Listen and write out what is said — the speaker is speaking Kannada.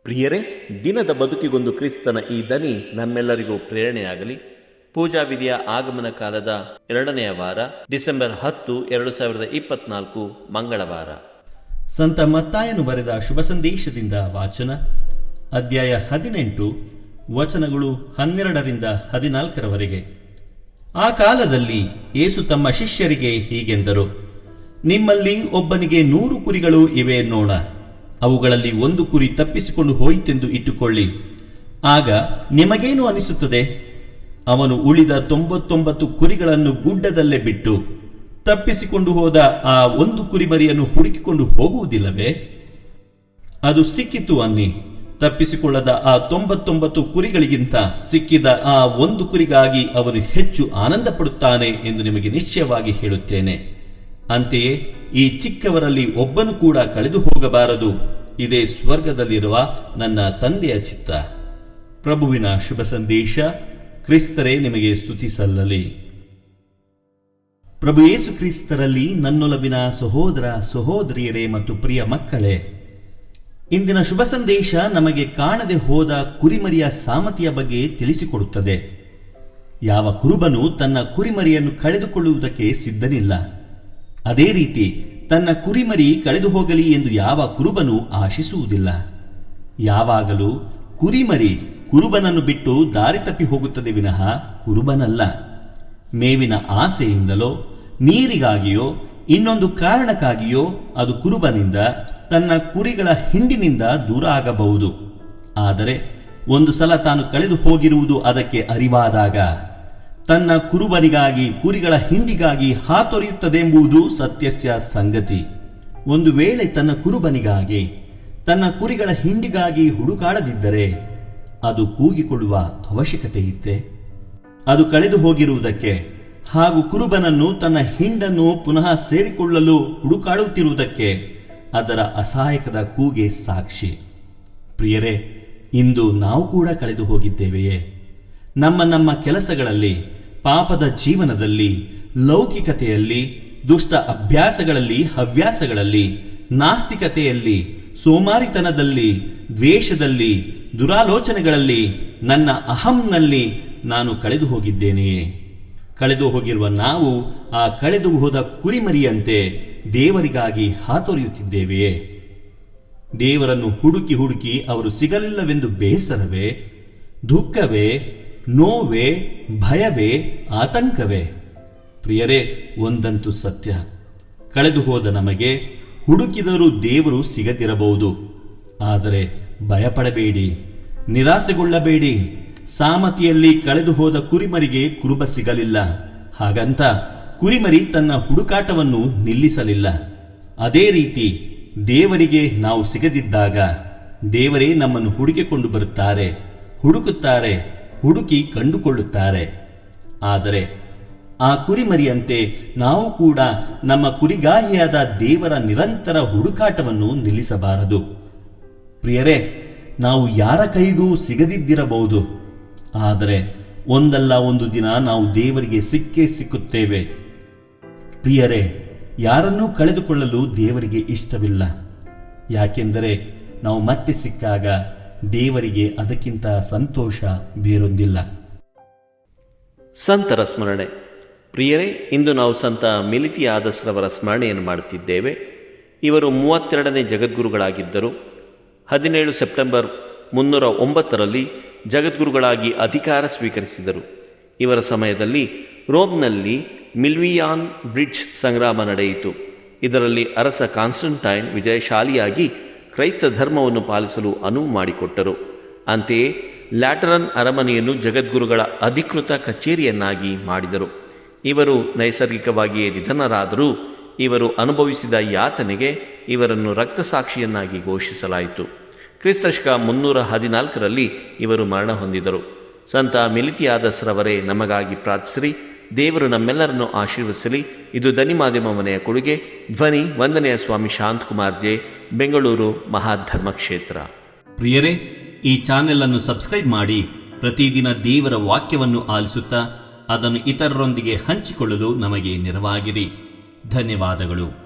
ಪ್ರಿಯರೇ, ದಿನದ ಬದುಕಿಗೊಂದು ಕ್ರಿಸ್ತನ ಈ ದನಿ ನಮ್ಮೆಲ್ಲರಿಗೂ ಪ್ರೇರಣೆಯಾಗಲಿ. ಪೂಜಾ ವಿಧಿಯ ಆಗಮನ ಕಾಲದ 2ನೇ ವಾರ, ಡಿಸೆಂಬರ್ 10, 2024 ಮಂಗಳವಾರ. ಸಂತ ಮತ್ತಾಯನು ಬರೆದ ಶುಭ ಸಂದೇಶದಿಂದ ವಾಚನ. ಅಧ್ಯಾಯ 18, ವಚನಗಳು 12ರಿಂದ 14ರವರೆಗೆ. ಆ ಕಾಲದಲ್ಲಿ ಯೇಸು ತಮ್ಮ ಶಿಷ್ಯರಿಗೆ ಹೀಗೆಂದರು: ನಿಮ್ಮಲ್ಲಿ ಒಬ್ಬನಿಗೆ 100 ಕುರಿಗಳು ಇವೆ ನೋಡ. ಅವುಗಳಲ್ಲಿ 1 ಕುರಿ ತಪ್ಪಿಸಿಕೊಂಡು ಹೋಯಿತೆಂದು ಇಟ್ಟುಕೊಳ್ಳಿ. ಆಗ ನಿಮಗೇನು ಅನಿಸುತ್ತದೆ? ಅವನು ಉಳಿದ 99 ಕುರಿಗಳನ್ನು ಗುಡ್ಡದಲ್ಲೇ ಬಿಟ್ಟು ತಪ್ಪಿಸಿಕೊಂಡು ಹೋದ ಆ 1 ಕುರಿಮರಿಯನ್ನು ಹುಡುಕಿಕೊಂಡು ಹೋಗುವುದಿಲ್ಲವೇ? ಅದು ಸಿಕ್ಕಿತು ಅನ್ನಿ. ತಪ್ಪಿಸಿಕೊಳ್ಳದ ಆ 99 ಕುರಿಗಳಿಗಿಂತ ಸಿಕ್ಕಿದ ಆ 1 ಕುರಿಗಾಗಿ ಅವನು ಹೆಚ್ಚು ಆನಂದ ಪಡುತ್ತಾನೆ ಎಂದು ನಿಮಗೆ ನಿಶ್ಚಯವಾಗಿ ಹೇಳುತ್ತೇನೆ. ಅಂತೆಯೇ ಈ ಚಿಕ್ಕವರಲ್ಲಿ ಒಬ್ಬನು ಕೂಡ ಕಳೆದು ಹೋಗಬಾರದು. ಇದೇ ಸ್ವರ್ಗದಲ್ಲಿರುವ ನನ್ನ ತಂದೆಯ ಚಿತ್ತ. ಪ್ರಭುವಿನ ಶುಭ ಸಂದೇಶ. ಕ್ರಿಸ್ತರೇ ನಿಮಗೆ ಸ್ತುತಿ ಸಲ್ಲಲಿ. ಪ್ರಭು ಯೇಸು ಕ್ರಿಸ್ತರಲ್ಲಿ ನನ್ನೊಲವಿನ ಸಹೋದರ ಸಹೋದರಿಯರೇ ಮತ್ತು ಪ್ರಿಯ ಮಕ್ಕಳೇ, ಇಂದಿನ ಶುಭ ಸಂದೇಶ ನಮಗೆ ಕಾಣದೆ ಹೋದ ಕುರಿಮರಿಯ ಸಾಮತಿಯ ಬಗ್ಗೆ ತಿಳಿಸಿಕೊಡುತ್ತದೆ. ಯಾವ ಕುರುಬನು ತನ್ನ ಕುರಿಮರಿಯನ್ನು ಕಳೆದುಕೊಳ್ಳುವುದಕ್ಕೆ ಸಿದ್ಧನಿಲ್ಲ. ಅದೇ ರೀತಿ ತನ್ನ ಕುರಿಮರಿ ಕಳೆದು ಹೋಗಲಿ ಎಂದು ಯಾವ ಕುರುಬನು ಆಶಿಸುವುದಿಲ್ಲ. ಯಾವಾಗಲೂ ಕುರಿಮರಿ ಕುರುಬನನ್ನು ಬಿಟ್ಟು ದಾರಿ ತಪ್ಪಿ ಹೋಗುತ್ತದೆ ವಿನಃ ಕುರುಬನಲ್ಲ. ಮೇವಿನ ಆಸೆಯಿಂದಲೋ, ನೀರಿಗಾಗಿಯೋ, ಇನ್ನೊಂದು ಕಾರಣಕ್ಕಾಗಿಯೋ ಅದು ಕುರುಬನಿಂದ, ತನ್ನ ಕುರಿಗಳ ಹಿಂಡಿನಿಂದ ದೂರ ಆಗಬಹುದು. ಆದರೆ ಒಂದು ಸಲ ತಾನು ಕಳೆದು ಹೋಗಿರುವುದು ಅದಕ್ಕೆ ಅರಿವಾದಾಗ ತನ್ನ ಕುರುಬನಿಗಾಗಿ, ಕುರಿಗಳ ಹಿಂಡಿಗಾಗಿ ಹಾತೊರೆಯುತ್ತದೆಂಬುದು ಸತ್ಯಸ್ಯ ಸಂಗತಿ. ಒಂದು ವೇಳೆ ತನ್ನ ಕುರುಬನಿಗಾಗಿ, ತನ್ನ ಕುರಿಗಳ ಹಿಂಡಿಗಾಗಿ ಹುಡುಕಾಡದಿದ್ದರೆ ಅದು ಕೂಗಿಕೊಳ್ಳುವ ಅವಶ್ಯಕತೆ ಇತ್ತೆ? ಅದು ಕಳೆದು ಹೋಗಿರುವುದಕ್ಕೆ ಹಾಗೂ ಕುರುಬನನ್ನು, ತನ್ನ ಹಿಂಡನ್ನು ಪುನಃ ಸೇರಿಕೊಳ್ಳಲು ಹುಡುಕಾಡುತ್ತಿರುವುದಕ್ಕೆ ಅದರ ಅಸಹಾಯಕದ ಕೂಗೆ ಸಾಕ್ಷಿ. ಪ್ರಿಯರೇ, ಇಂದು ನಾವು ಕೂಡ ಕಳೆದು ಹೋಗಿದ್ದೇವೆಯೇ? ನಮ್ಮ ಕೆಲಸಗಳಲ್ಲಿ, ಪಾಪದ ಜೀವನದಲ್ಲಿ, ಲೌಕಿಕತೆಯಲ್ಲಿ, ದುಷ್ಟ ಅಭ್ಯಾಸಗಳಲ್ಲಿ, ಹವ್ಯಾಸಗಳಲ್ಲಿ, ನಾಸ್ತಿಕತೆಯಲ್ಲಿ, ಸೋಮಾರಿತನದಲ್ಲಿ, ದ್ವೇಷದಲ್ಲಿ, ದುರಾಲೋಚನೆಗಳಲ್ಲಿ, ನನ್ನ ಅಹಂನಲ್ಲಿ ನಾನು ಕಳೆದು ಹೋಗಿದ್ದೇನೆಯೇ? ಕಳೆದು ಹೋಗಿರುವ ನಾವು ಆ ಕಳೆದು ಹೋದ ಕುರಿಮರಿಯಂತೆ ದೇವರಿಗಾಗಿ ಹಾತೊರೆಯುತ್ತಿದ್ದೇವೆಯೇ? ದೇವರನ್ನು ಹುಡುಕಿ ಹುಡುಕಿ ಅವರು ಸಿಗಲಿಲ್ಲವೆಂದು ಬೇಸರವೇ, ದುಃಖವೇ, ನೋವೇ, ಭಯವೇ, ಆತಂಕವೇ? ಪ್ರಿಯರೇ, ಒಂದಂತೂ ಸತ್ಯ. ಕಳೆದು ಹೋದ ನಮಗೆ ಹುಡುಕಿದರೂ ದೇವರು ಸಿಗದಿರಬಹುದು. ಆದರೆ ಭಯಪಡಬೇಡಿ, ನಿರಾಸೆಗೊಳ್ಳಬೇಡಿ. ಸಾಮತಿಯಲ್ಲಿ ಕಳೆದು ಹೋದ ಕುರಿಮರಿಗೆ ಕುರುಬ ಸಿಗಲಿಲ್ಲ. ಹಾಗಂತ ಕುರಿಮರಿ ತನ್ನ ಹುಡುಕಾಟವನ್ನು ನಿಲ್ಲಿಸಲಿಲ್ಲ. ಅದೇ ರೀತಿ ದೇವರಿಗೆ ನಾವು ಸಿಗದಿದ್ದಾಗ ದೇವರೇ ನಮ್ಮನ್ನು ಹುಡುಕಿಕೊಂಡು ಬರುತ್ತಾರೆ, ಹುಡುಕುತ್ತಾರೆ, ಹುಡುಕಿ ಕಂಡುಕೊಳ್ಳುತ್ತಾರೆ. ಆದರೆ ಆ ಕುರಿಮರಿಯಂತೆ ನಾವು ಕೂಡ ನಮ್ಮ ಕುರಿಗಾಹಿಯಾದ ದೇವರ ನಿರಂತರ ಹುಡುಕಾಟವನ್ನು ನಿಲ್ಲಿಸಬಾರದು. ಪ್ರಿಯರೇ, ನಾವು ಯಾರ ಕೈಗೂ ಸಿಗದಿದ್ದಿರಬಹುದು. ಆದರೆ ಒಂದಲ್ಲ ಒಂದು ದಿನ ನಾವು ದೇವರಿಗೆ ಸಿಕ್ಕೇ ಸಿಕ್ಕುತ್ತೇವೆ. ಪ್ರಿಯರೇ, ಯಾರನ್ನೂ ಕಳೆದುಕೊಳ್ಳಲು ದೇವರಿಗೆ ಇಷ್ಟವಿಲ್ಲ. ಯಾಕೆಂದರೆ ನಾವು ಮತ್ತೆ ಸಿಕ್ಕಾಗ ದೇವರಿಗೆ ಅದಕ್ಕಿಂತ ಸಂತೋಷ ಬೇರೊಂದಿಲ್ಲ. ಸಂತರ ಸ್ಮರಣೆ. ಪ್ರಿಯರೇ, ಇಂದು ನಾವು ಸಂತ ಮಿಲಿತಿಯಾದಸ್ರವರ ಸ್ಮರಣೆಯನ್ನು ಮಾಡುತ್ತಿದ್ದೇವೆ. ಇವರು 32ನೇ ಜಗದ್ಗುರುಗಳಾಗಿದ್ದರು. 17 ಸೆಪ್ಟೆಂಬರ್ 309ರಲ್ಲಿ ಜಗದ್ಗುರುಗಳಾಗಿ ಅಧಿಕಾರ ಸ್ವೀಕರಿಸಿದರು. ಇವರ ಸಮಯದಲ್ಲಿ ರೋಮ್ನಲ್ಲಿ ಮಿಲ್ವಿಯಾನ್ ಬ್ರಿಡ್ಜ್ ಸಂಗ್ರಾಮ ನಡೆಯಿತು. ಇದರಲ್ಲಿ ಅರಸ ಕಾನ್ಸ್ಟಂಟೈನ್ ವಿಜಯಶಾಲಿಯಾಗಿ ಕ್ರೈಸ್ತ ಧರ್ಮವನ್ನು ಪಾಲಿಸಲು ಅನುವು ಮಾಡಿಕೊಟ್ಟರು. ಅಂತೆಯೇ ಲ್ಯಾಟರನ್ ಅರಮನೆಯನ್ನು ಜಗದ್ಗುರುಗಳ ಅಧಿಕೃತ ಕಚೇರಿಯನ್ನಾಗಿ ಮಾಡಿದರು. ಇವರು ನೈಸರ್ಗಿಕವಾಗಿಯೇ ನಿಧನರಾದರೂ ಇವರು ಅನುಭವಿಸಿದ ಯಾತನೆಗೆ ಇವರನ್ನು ರಕ್ತಸಾಕ್ಷಿಯನ್ನಾಗಿ ಘೋಷಿಸಲಾಯಿತು. ಕ್ರಿಸ್ತಶಕ 314ರಲ್ಲಿ ಇವರು ಮರಣ ಹೊಂದಿದರು. ಸಂತ ಮಿಲಿತಿಯಾದಸ್ರವರೇ ನಮಗಾಗಿ ಪ್ರಾರ್ಥಿಸಿರಿ. ದೇವರು ನಮ್ಮೆಲ್ಲರನ್ನು ಆಶೀರ್ವದಿಸಲಿ. ಇದು ಧ್ವನಿ ಮಾಧ್ಯಮ ಮನೆಯ ಕೊಡುಗೆ. ಧ್ವನಿ ವಂದನೆಯ ಸ್ವಾಮಿ ಶಾಂತಕುಮಾರ್ ಜೆ, ಬೆಂಗಳೂರು ಮಹಾಧರ್ಮ ಕ್ಷೇತ್ರ. ಪ್ರಿಯರೇ, ಈ ಚಾನೆಲ್ ಅನ್ನು ಸಬ್ಸ್ಕ್ರೈಬ್ ಮಾಡಿ ಪ್ರತಿದಿನ ದೇವರ ವಾಕ್ಯವನ್ನು ಆಲಿಸುತ್ತಾ ಅದನ್ನು ಇತರರೊಂದಿಗೆ ಹಂಚಿಕೊಳ್ಳಲು ನಮಗೆ ನೆರವಾಗಿರಿ. ಧನ್ಯವಾದಗಳು.